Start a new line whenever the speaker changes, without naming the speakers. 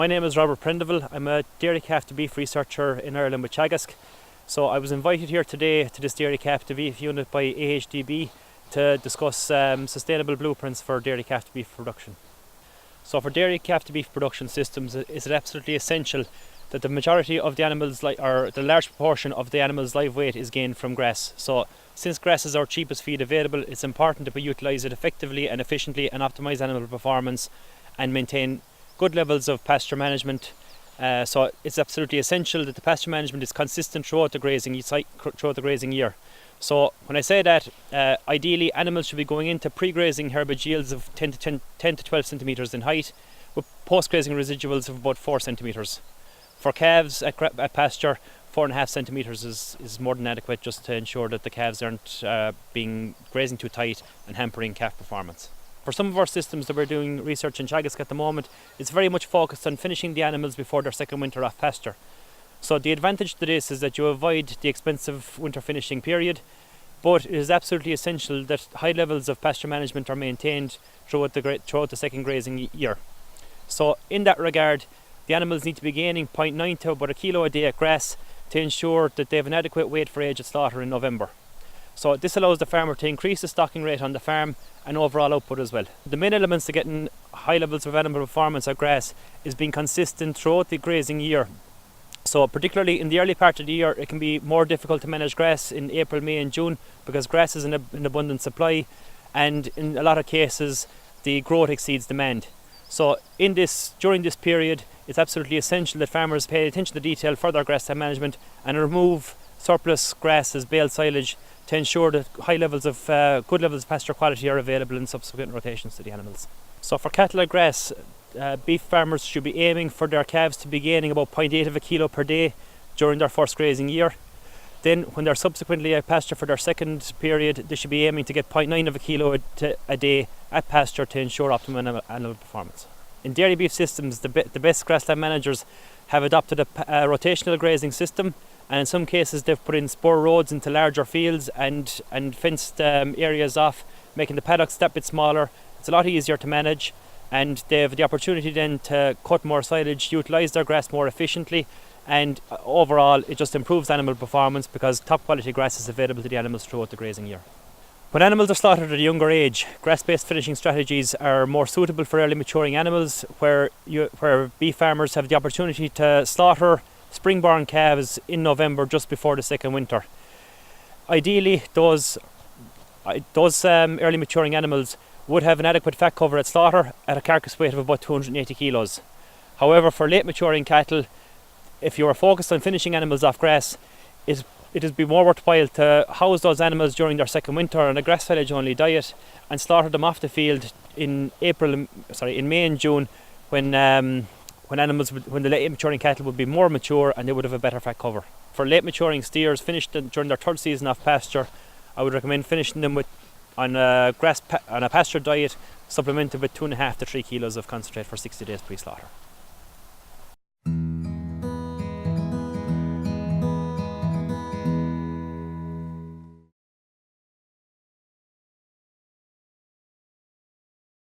My name is Robert Prendeville. I'm a dairy calf to beef researcher in Ireland with Teagask. So I was invited here today to this dairy calf to beef unit by AHDB to discuss sustainable blueprints for dairy calf to beef production. So for dairy calf to beef production systems, is it absolutely essential that the majority of the animals, or the large proportion of the animal's live weight, is gained from grass. So since grass is our cheapest feed available, it's important that we utilise it effectively and efficiently and optimise animal performance and maintain good levels of pasture management. So it's absolutely essential that the pasture management is consistent throughout the grazing year. So when I say that, ideally animals should be going into pre-grazing herbage yields of 10 to 12 centimetres in height, with post-grazing residuals of about 4 centimetres. For calves at pasture, 4.5 centimetres is more than adequate, just to ensure that the calves aren't being grazing too tight and hampering calf performance. For some of our systems that we're doing research in Teagask at the moment, it's very much focused on finishing the animals before their second winter off pasture. So the advantage to this is that you avoid the expensive winter finishing period, but it is absolutely essential that high levels of pasture management are maintained throughout the second grazing year. So in that regard, the animals need to be gaining 0.9 to about a kilo a day at grass to ensure that they have an adequate weight for age at slaughter in November. So this allows the farmer to increase the stocking rate on the farm and overall output as well. The main elements to getting high levels of animal performance at grass is being consistent throughout the grazing year. So particularly in the early part of the year, it can be more difficult to manage grass in April, May and June, because grass is in abundant supply, and in a lot of cases the growth exceeds demand. So during this period, it's absolutely essential that farmers pay attention to detail for their grass management and remove surplus grass as bale silage to ensure that good levels of pasture quality are available in subsequent rotations to the animals. So for cattle at grass, beef farmers should be aiming for their calves to be gaining about 0.8 of a kilo per day during their first grazing year. Then when they're subsequently at pasture for their second period, they should be aiming to get 0.9 of a kilo a day at pasture to ensure optimum animal performance. In dairy beef systems, the best grassland managers have adopted a rotational grazing system, and in some cases they've put in spur roads into larger fields and fenced areas off, making the paddocks that bit smaller. It's a lot easier to manage, and they have the opportunity then to cut more silage, utilise their grass more efficiently, and overall it just improves animal performance because top quality grass is available to the animals throughout the grazing year. When animals are slaughtered at a younger age, grass-based finishing strategies are more suitable for early maturing animals, where beef farmers have the opportunity to slaughter spring-born calves in November just before the second winter. Ideally, those early maturing animals would have an adequate fat cover at slaughter at a carcass weight of about 280 kilos. However, for late maturing cattle, if you are focused on finishing animals off grass, it would be more worthwhile to house those animals during their second winter on a grass silage only diet and slaughter them off the field in May and June, when the late maturing cattle would be more mature and they would have a better fat cover. For late maturing steers finished during their third season off pasture, I would recommend finishing them on a pasture diet supplemented with 2.5 to 3 kilos of concentrate for 60 days pre-slaughter.